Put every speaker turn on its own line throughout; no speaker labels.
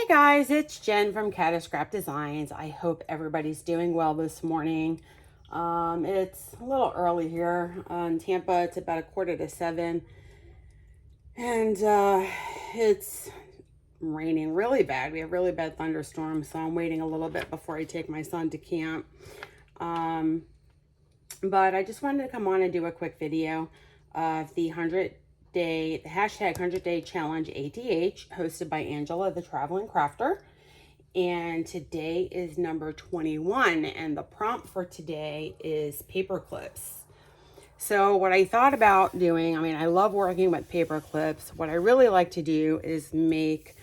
Guys, it's Jen from catascrapdesigns. I hope everybody's doing well this morning. It's a little early here in Tampa. It's about 6:45, and it's raining really bad. We have really bad thunderstorms, so I'm waiting a little bit before I take my son to camp. But I just wanted to come on and do a quick video of the hashtag 100-day challenge ATH, hosted by Angela, the traveling crafter. And today is number 21, and the prompt for today is paper clips. So what I thought about doing, I love working with paper clips. What I really like to do is make,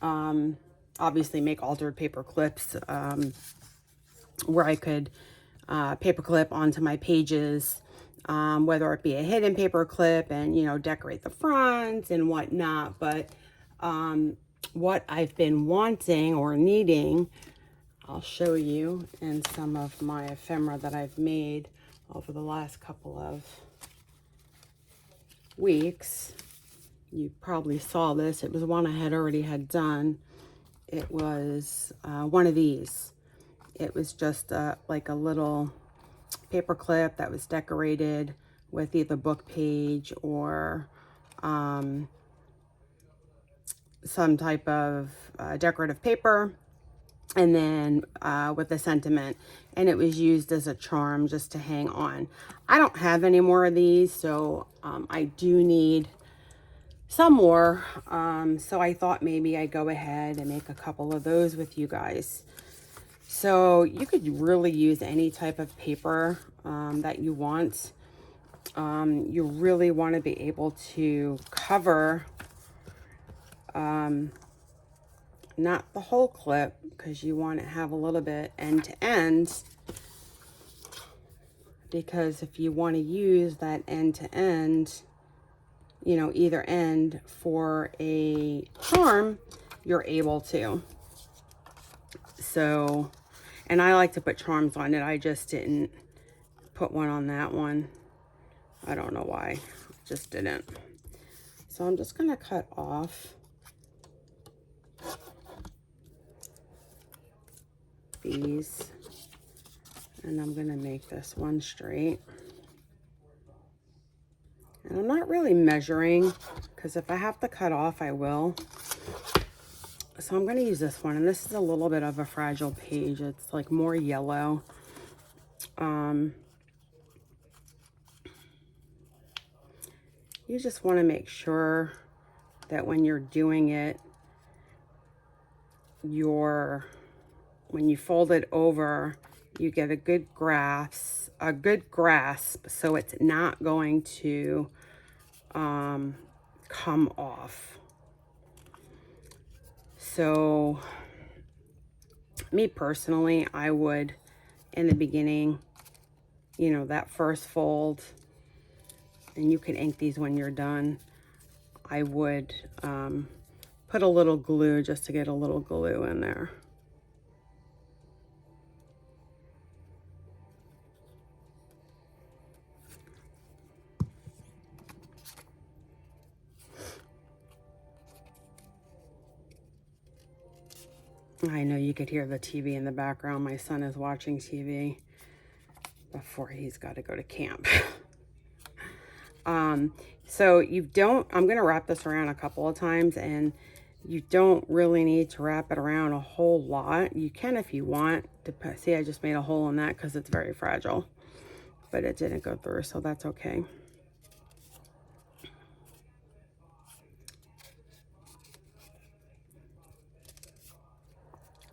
obviously make altered paper clips, where I could paper clip onto my pages, whether it be a hidden paper clip and, decorate the front and whatnot. But what I've been wanting or needing, I'll show you in some of my ephemera that I've made over the last couple of weeks. You probably saw this. It was one I had already done. It was one of these. It was just like a little paper clip that was decorated with either book page or some type of decorative paper, and then with a sentiment, and it was used as a charm just to hang on. I don't have any more of these, so I do need some more, so I thought maybe I'd go ahead and make a couple of those with you guys. So you could really use any type of paper that you want. You really want to be able to cover not the whole clip, because you want to have a little bit end to end, because if you want to use that end to end, either end for a charm, you're able to. So, and I like to put charms on it. I just didn't put one on that one. I don't know why, just didn't. So I'm just gonna cut off these, and I'm gonna make this one straight. And I'm not really measuring, because if I have to cut off, I will. So I'm gonna use this one, and this is a little bit of a fragile page. It's like more yellow. You just want to make sure that when you're doing it, when you fold it over, you get a good grasp, so it's not going to come off. So me personally, I would, in the beginning, that first fold, and you can ink these when you're done, I would put a little glue just to get a little glue in there. I know you could hear the TV in the background. My son is watching TV before he's got to go to camp. So I'm going to wrap this around a couple of times, and you don't really need to wrap it around a whole lot. You can if you want to. See, I just made a hole in that because it's very fragile, but it didn't go through, so that's okay.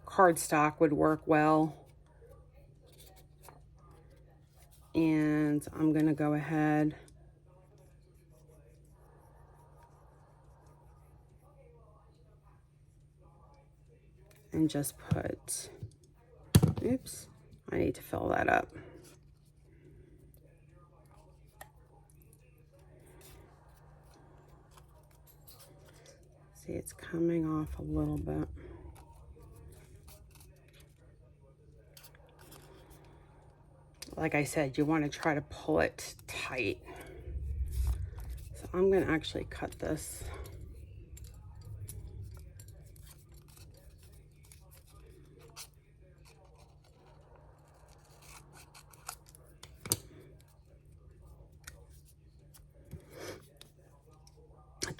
Cardstock would work well. And I'm going to go ahead and just put, oops, I need to fill that up. See, it's coming off a little bit. Like I said, you want to try to pull it tight. So I'm going to actually cut this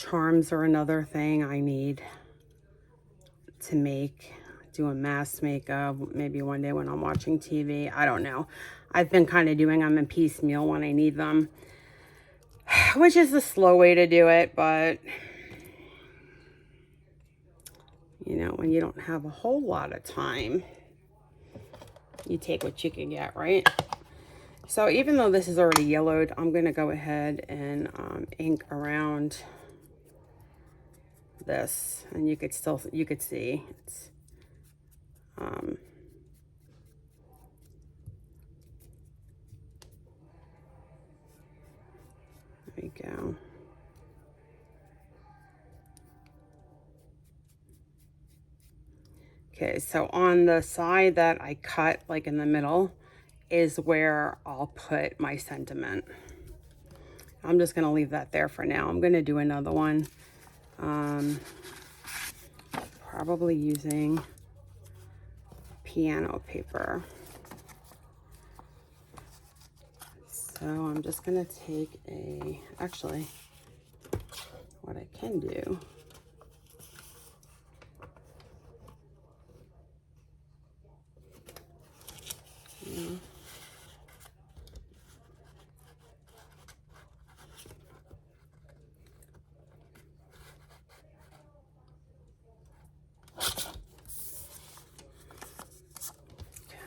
charms are another thing I need to make. Do a mass makeup maybe one day when I'm watching TV. I don't know. I've been kind of doing them in piecemeal when I need them, which is the slow way to do it, but you know, when you don't have a whole lot of time, you take what you can get, right? So even though this is already yellowed, I'm going to go ahead and ink around this, and you could see it's there you go. Okay, so on the side that I cut, like in the middle, is where I'll put my sentiment. I'm just gonna leave that there for now. I'm gonna do another one, probably using piano paper. So I'm just gonna take actually, what I can do,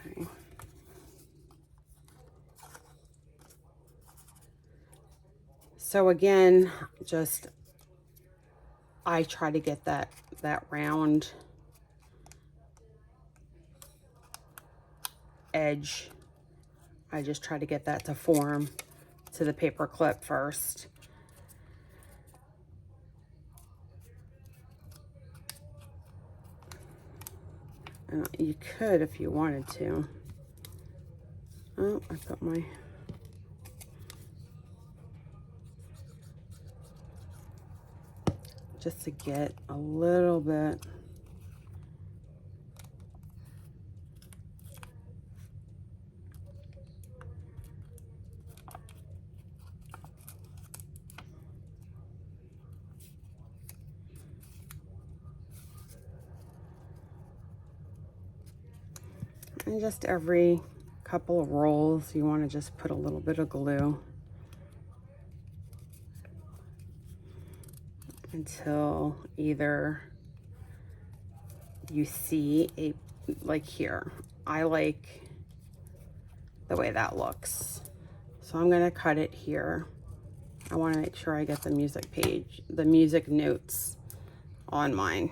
okay. So again, I try to get that round edge. I just try to get that to form to the paper clip first. And you could if you wanted to. Oh, I put my... just to get a little bit. And just every couple of rolls, you want to just put a little bit of glue until either you see like here. I like the way that looks. So I'm going to cut it here. I want to make sure I get the music page, the music notes on mine.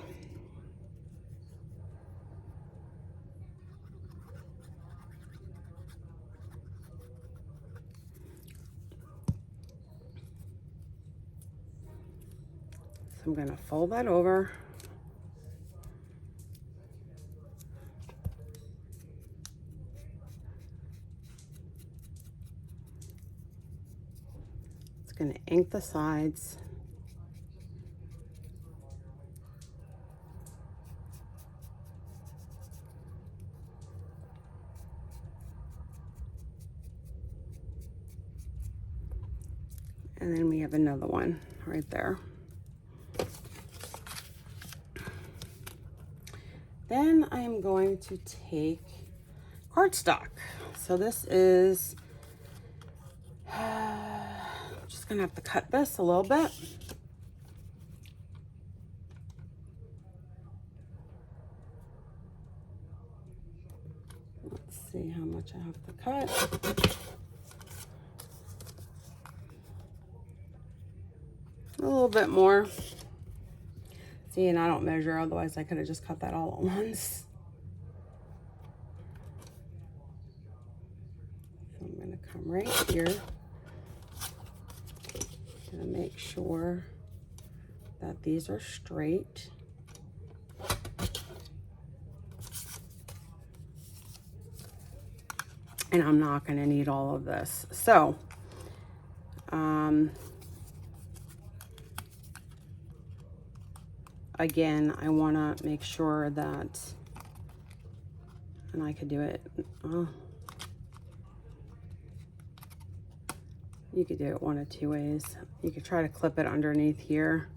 So I'm going to fold that over. It's going to ink the sides. And then we have another one right there. Then I'm going to take cardstock. So this is, I'm just gonna have to cut this a little bit. Let's see how much I have to cut. A little bit more. See, and I don't measure, otherwise I could have just cut that all at once. So I'm gonna come right here. Gonna make sure that these are straight. And I'm not gonna need all of this. So, again, I wanna make sure that, and I could do it, you could do it one of two ways. You could try to clip it underneath here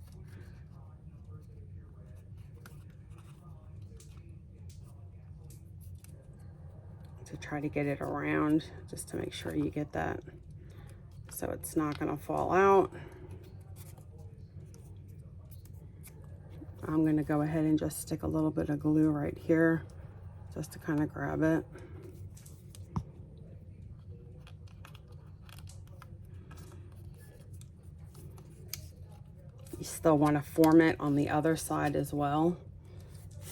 to try to get it around, just to make sure you get that so it's not going to fall out. I'm going to go ahead and just stick a little bit of glue right here just to kind of grab it. You still want to form it on the other side as well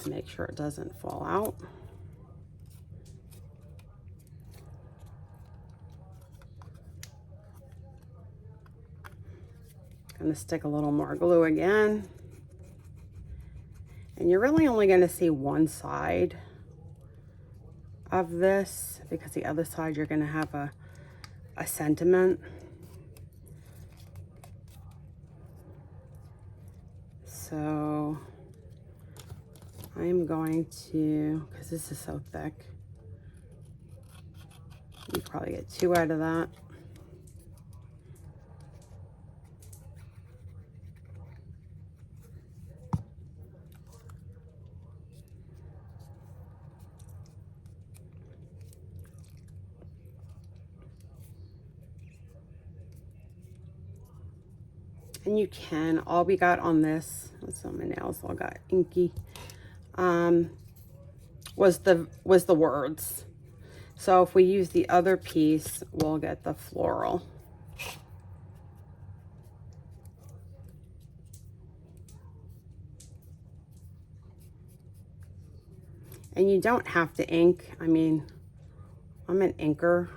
to make sure it doesn't fall out. Going to stick a little more glue again. And you're really only going to see one side of this because the other side you're going to have a sentiment. So I'm going to, because this is so thick, you probably get 2 out of that. And you can, all we got on this, so my nails all got inky, was the words. So if we use the other piece, we'll get the floral. And you don't have to ink. I mean, I'm an inker,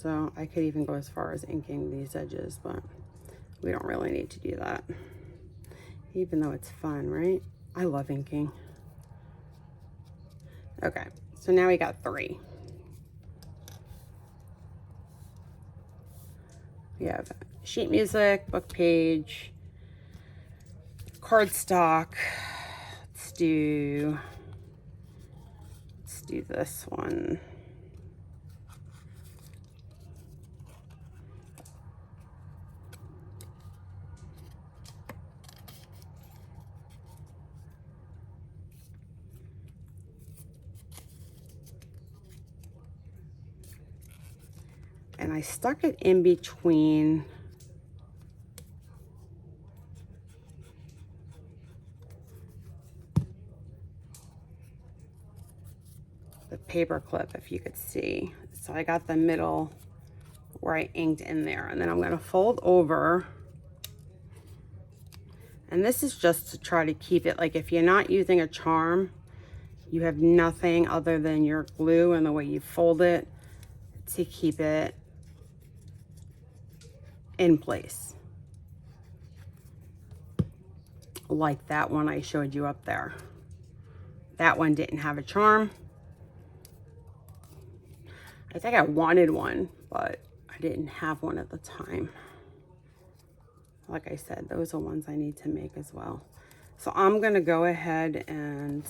so I could even go as far as inking these edges, but we don't really need to do that, even though it's fun, right? I love inking. Okay, so now we got 3. We have sheet music, book page, cardstock. Let's do this one. And I stuck it in between the paper clip, if you could see. So I got the middle where I inked in there, and then I'm going to fold over. And this is just to try to keep it, like if you're not using a charm, you have nothing other than your glue and the way you fold it to keep it in place. Like that one I showed you up there. That one didn't have a charm. I think I wanted one, but I didn't have one at the time. Like I said, those are ones I need to make as well. So I'm going to go ahead and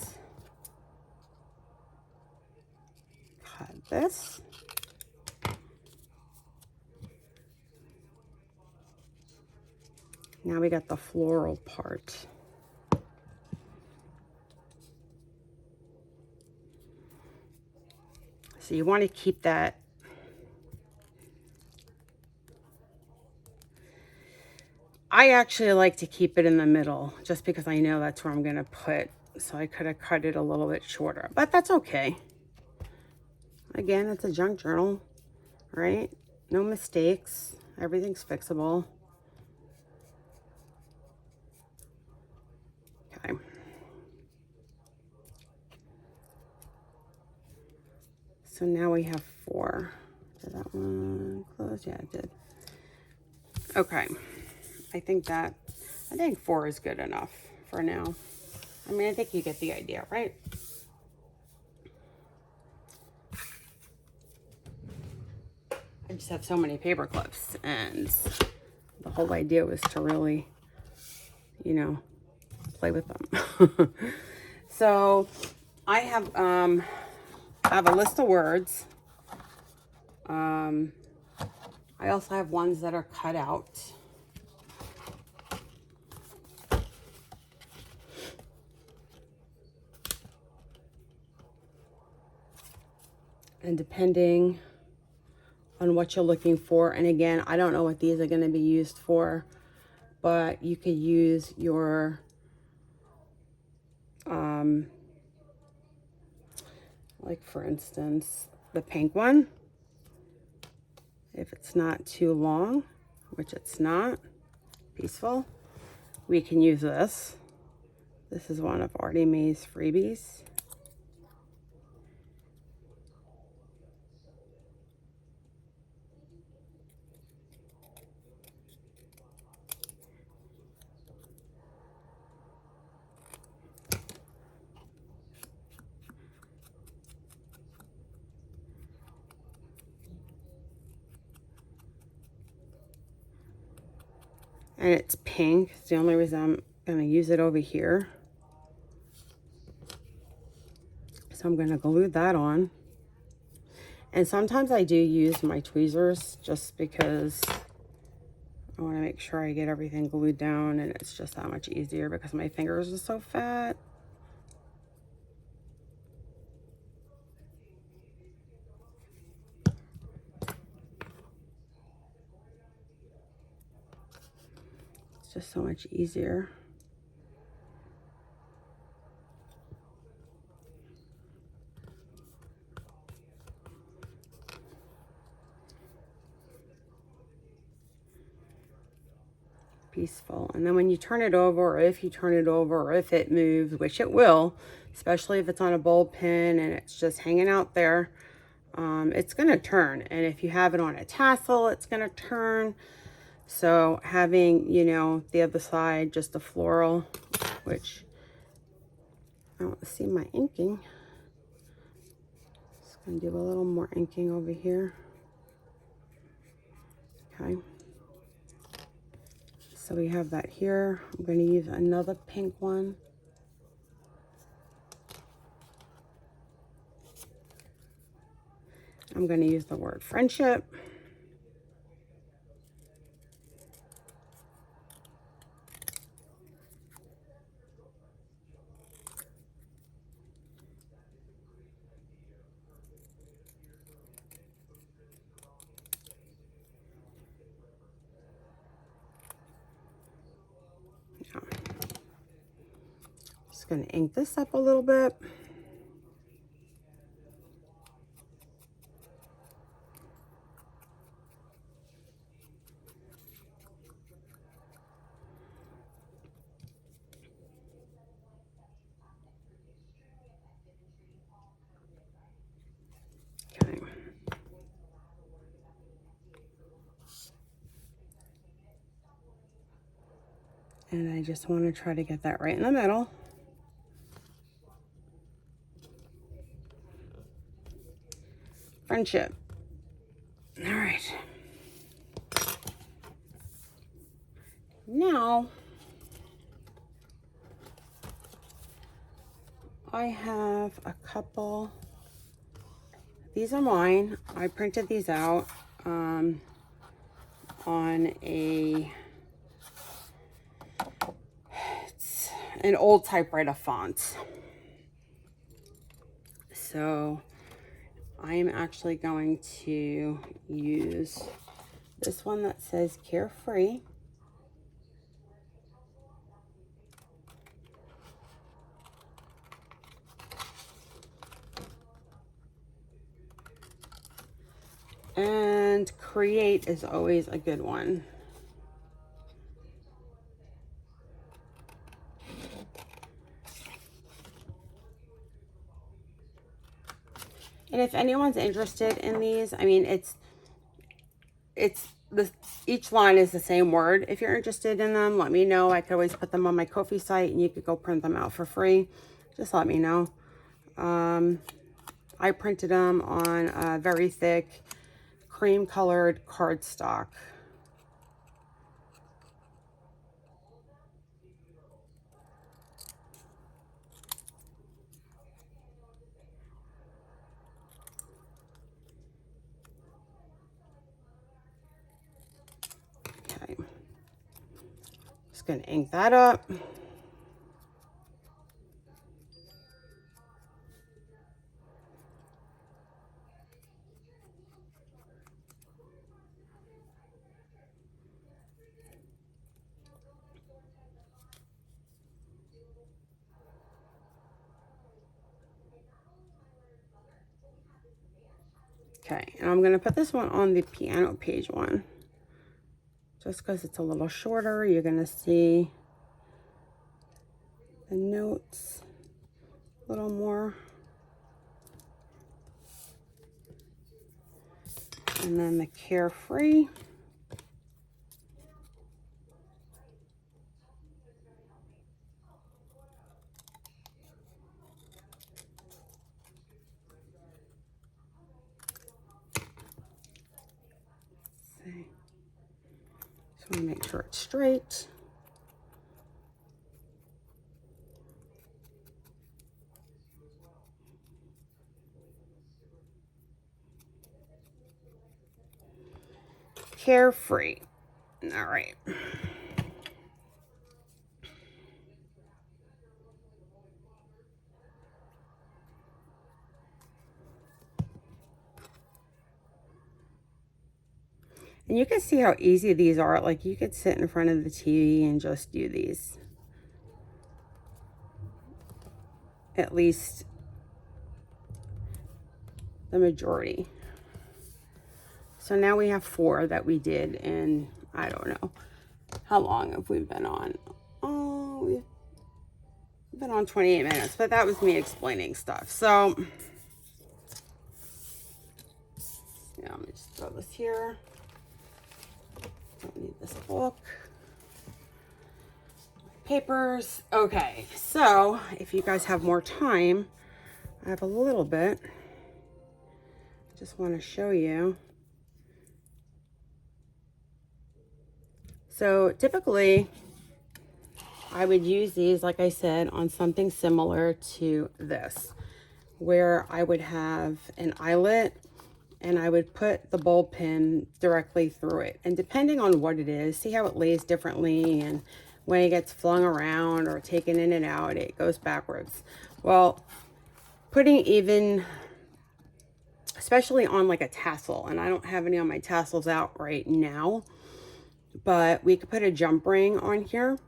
cut this. Now we got the floral part. So you want to keep that I actually like to keep it in the middle just because I know that's where I'm going to put, so I could have cut it a little bit shorter, but that's okay. Again, it's a junk journal, right? No mistakes. Everything's fixable. Okay. So now we have 4. Did that one close? Yeah, it did. Okay. I think 4 is good enough for now. I mean, I think you get the idea, right? I just have so many paper clips, and the whole idea was to really, you know, play with them. So I have a list of words. I also have ones that are cut out. And depending on what you're looking for, and again, I don't know what these are going to be used for, but you could use your like for instance the pink one, if it's not too long, which it's not, peaceful, we can use this. This is one of Artie Mae's freebies. And it's pink. It's the only reason I'm going to use it over here. So I'm going to glue that on. And sometimes I do use my tweezers just because I want to make sure I get everything glued down, and it's just that much easier because my fingers are so fat. It's just so much easier. Peaceful. And then when you turn it over, or if you turn it over, or if it moves, which it will, especially if it's on a bulb pin and it's just hanging out there, it's going to turn. And if you have it on a tassel, it's going to turn. So having, you know, the other side, just a floral, which I don't see my inking. Just going to do a little more inking over here. Okay. So we have that here. I'm going to use another pink one. I'm going to use the word friendship. Just going to ink this up a little bit. Okay. And I just want to try to get that right in the middle. Friendship. All right. Now, I have a couple. These are mine. I printed these out on it's an old typewriter font. So I'm actually going to use this one that says Carefree. And Create is always a good one. And if anyone's interested in these, I mean, each line is the same word. If you're interested in them, let me know. I could always put them on my Ko-fi site and you could go print them out for free. Just let me know. I printed them on a very thick cream colored cardstock. Okay. Just gonna ink that up. Okay, and I'm going to put this one on the piano page one. Just because it's a little shorter, you're going to see the notes a little more. And then the Carefree. Just want to make sure it's straight. Carefree. All right. And you can see how easy these are. Like, you could sit in front of the TV and just do these. At least the majority. So now we have 4 that we did, and I don't know how long have we been on. Oh, we've been on 28 minutes, but that was me explaining stuff. So yeah, let me just throw this here. Don't need this book. Papers. Okay, so if you guys have more time, I have a little bit. Just want to show you. So typically I would use these, like I said, on something similar to this, where I would have an eyelet and I would put the bulb pin directly through it. And depending on what it is, see how it lays differently, and when it gets flung around or taken in and out, it goes backwards. Well, putting even, especially on like a tassel, and I don't have any on my tassels out right now, but we could put a jump ring on here,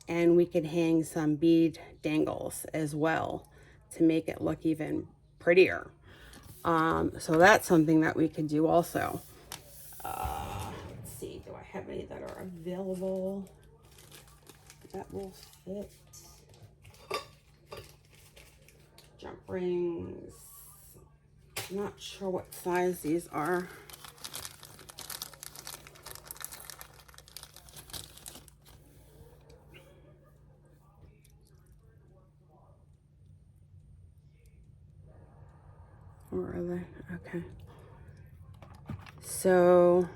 and we could hang some bead dangles as well to make it look even prettier. So that's something that we could do also. Let's see, do I have any that are available that will fit? Jump rings. Not sure what size these are. Where are they? Okay. So,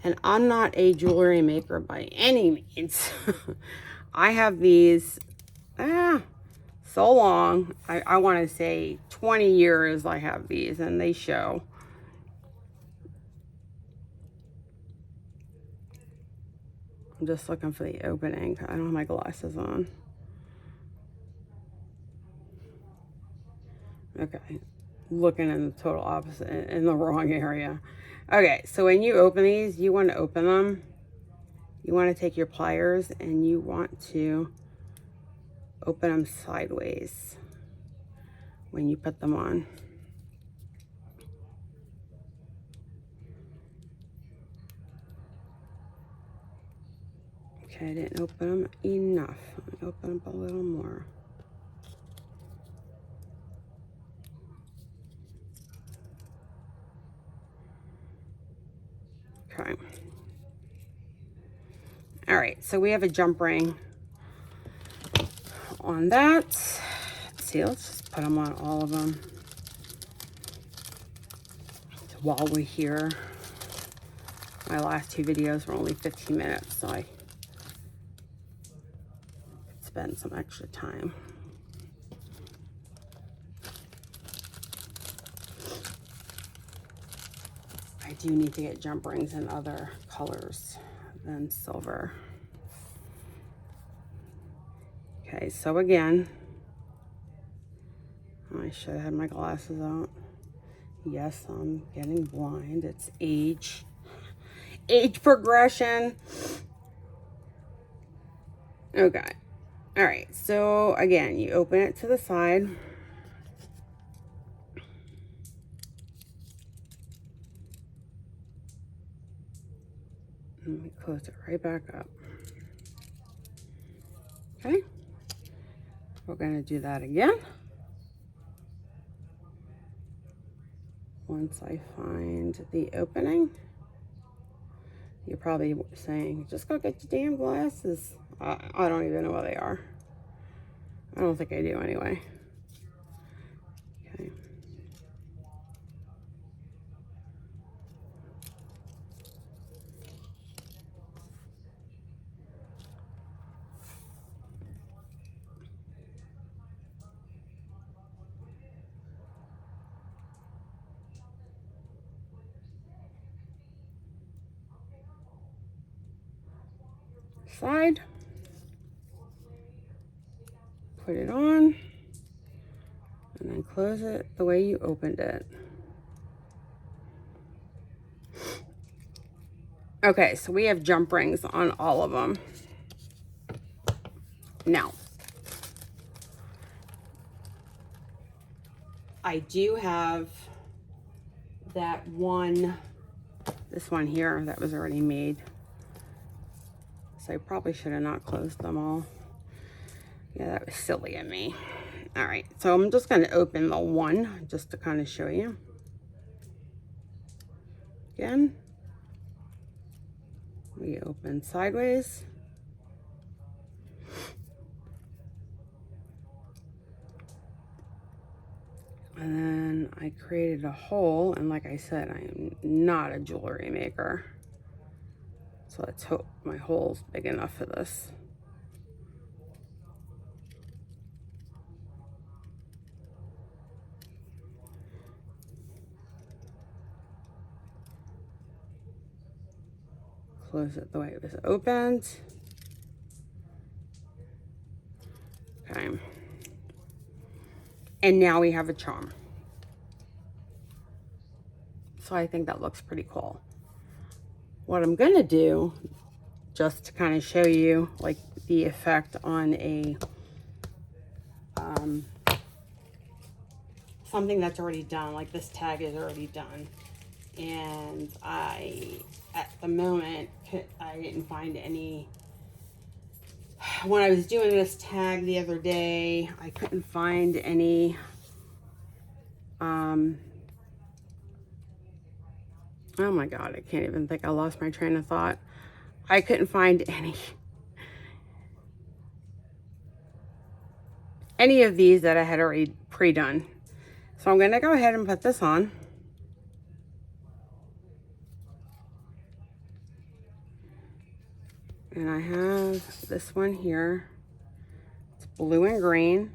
and I'm not a jewelry maker by any means. I have these, so long. I want to say 20 years I have these, and they show. I'm just looking for the opening. I don't have my glasses on. Okay, looking in the total opposite, in the wrong area. Okay, so when you open these, you want to open them. You want to take your pliers and you want to open them sideways when you put them on. Okay, I didn't open them enough. Let me open up a little more. Okay. All right, so we have a jump ring on that. Let's see, let's just put them on all of them while we're here. My last 2 videos were only 15 minutes, so I could spend some extra time. I do need to get jump rings in other colors than silver. Okay, so again, I should have had my glasses out. Yes, I'm getting blind. It's age progression. Okay. All right, so again, you open it to the side. close it right back up. Okay, we're going to do that again. Once I find the opening. You're probably saying, just go get your damn glasses. I don't even know what they are. I don't think I do anyway. Okay. Side. Put it on. And then close it the way you opened it. Okay, so we have jump rings on all of them. Now, I do have that one, this one here that was already made. So I probably should have not closed them all. Yeah, that was silly of me. All right, so I'm just going to open the one just to kind of show you. Again, we open sideways. And then I created a hole, and like I said, I am not a jewelry maker. So let's hope my hole's big enough for this. Close it the way it was opened. Okay. And now we have a charm. So I think that looks pretty cool. What I'm gonna do, just to kind of show you like the effect on a something that's already done, like this tag is already done. And at the moment, I didn't find any. When I was doing this tag the other day, I couldn't find any, oh my God, I can't even think, I lost my train of thought. I couldn't find any of these that I had already pre-done. So I'm gonna go ahead and put this on. And I have this one here. It's blue and green.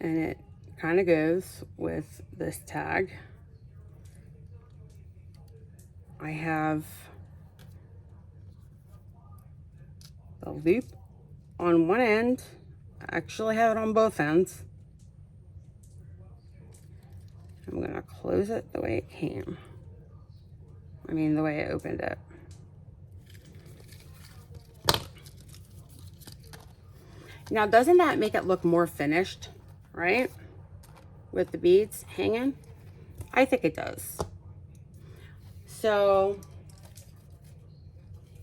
And it kind of goes with this tag. I have the loop on one end. I actually have it on both ends. I'm gonna close it the way it came. I mean, the way I opened it. Now, doesn't that make it look more finished, right? With the beads hanging? I think it does. So,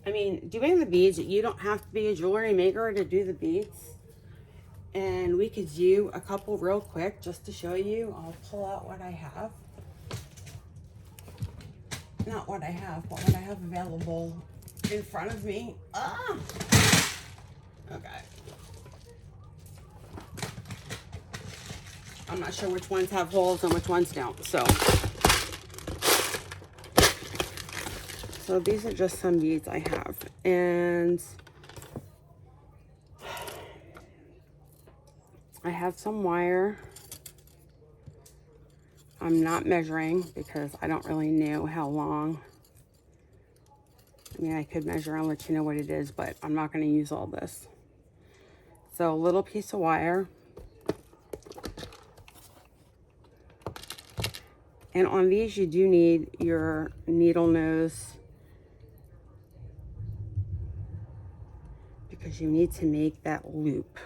I mean, doing the beads, you don't have to be a jewelry maker to do the beads. And we could do a couple real quick just to show you. I'll pull out what I have. Not what I have, but what I have available in front of me. Ah! Okay. I'm not sure which ones have holes and which ones don't, so these are just some beads I have. And I have some wire. I'm not measuring because I don't really know how long. I mean, I could measure and let you know what it is, but I'm not going to use all this. So a little piece of wire. And on these, you do need your needle nose because you need to make that loop.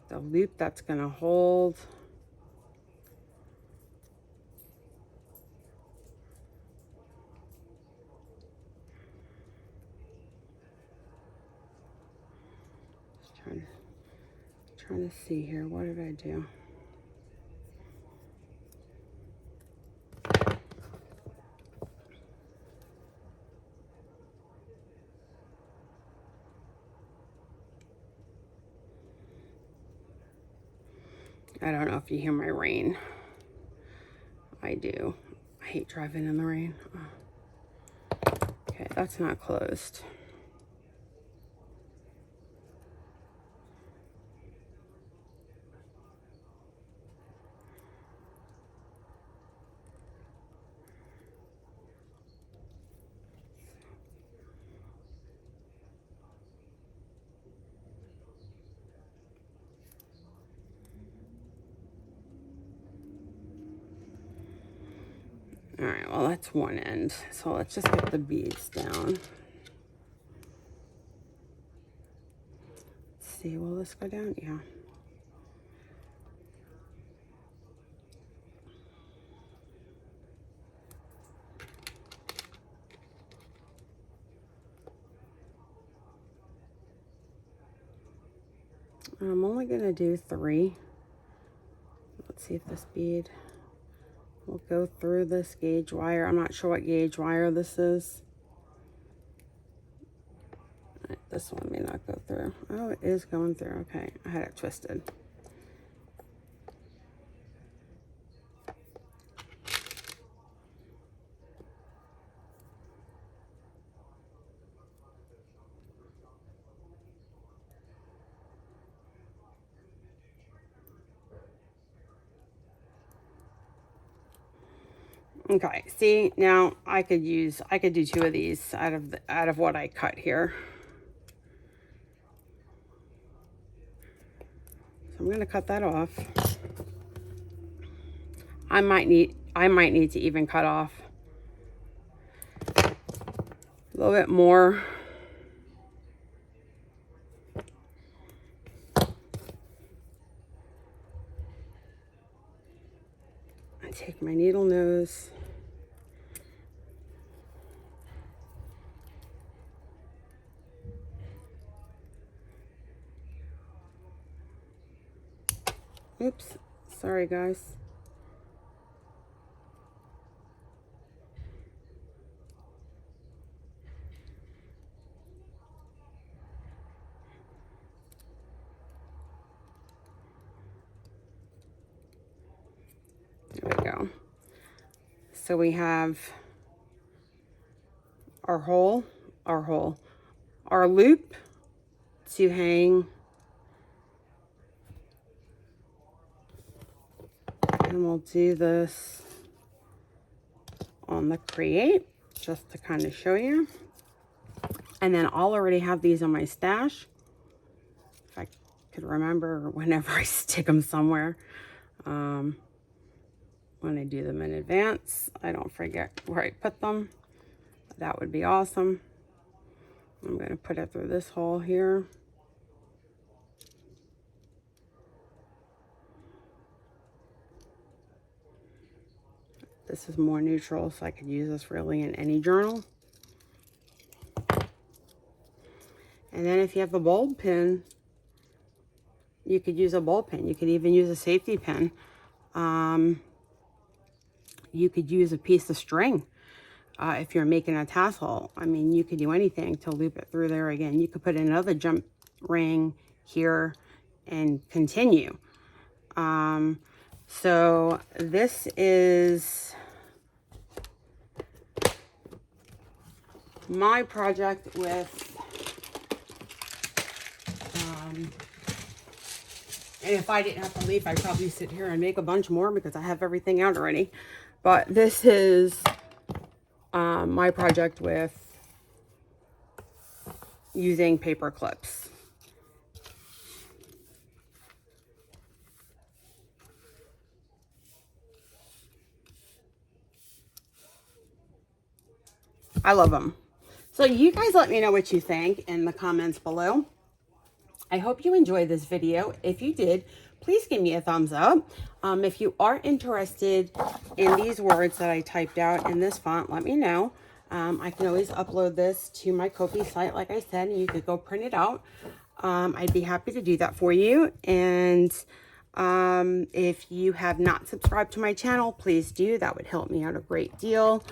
The loop that's going to hold. Trying to see here, what did I do? I don't know if you hear my rain. I do. I hate driving in the rain. Okay, that's not closed. All right, well, that's one end. So let's just get the beads down. Let's see, will this go down? Yeah. I'm only gonna do 3. Let's see if this bead will go through this gauge wire. I'm not sure what gauge wire this is. All right, this one may not go through. Oh, it is going through. Okay, I had it twisted. Okay, see, now I could do 2 of these out of what I cut here. So I'm gonna cut that off. I might need to even cut off a little bit more. I take my needle nose. Oops, sorry guys. There we go. So we have our loop to hang. And we'll do this on the create just to kind of show you. And then I'll already have these on my stash. If I could remember whenever I stick them somewhere. When I do them in advance, I don't forget where I put them. That would be awesome. I'm going to put it through this hole here. This is more neutral, so I could use this really in any journal. And then if you have a bulb pin, you could use a bulb pin. You could even use a safety pin. You could use a piece of string if you're making a tassel. I mean, you could do anything to loop it through there again. You could put another jump ring here and continue. So this is my project with, and if I didn't have to leave, I'd probably sit here and make a bunch more because I have everything out already. But this is my project with using paper clips. I love them. So you guys let me know what you think in the comments below. I hope you enjoyed this video. If you did, please give me a thumbs up. If you are interested in these words that I typed out in this font, let me know. I can always upload this to my Ko-fi site, like I said, and you could go print it out. I'd be happy to do that for you. And if you have not subscribed to my channel, please do. That would help me out a great deal.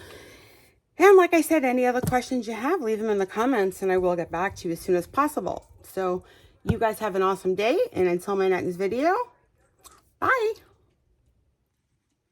And like I said, any other questions you have, leave them in the comments and I will get back to you as soon as possible. So you guys have an awesome day, and until my next video, bye.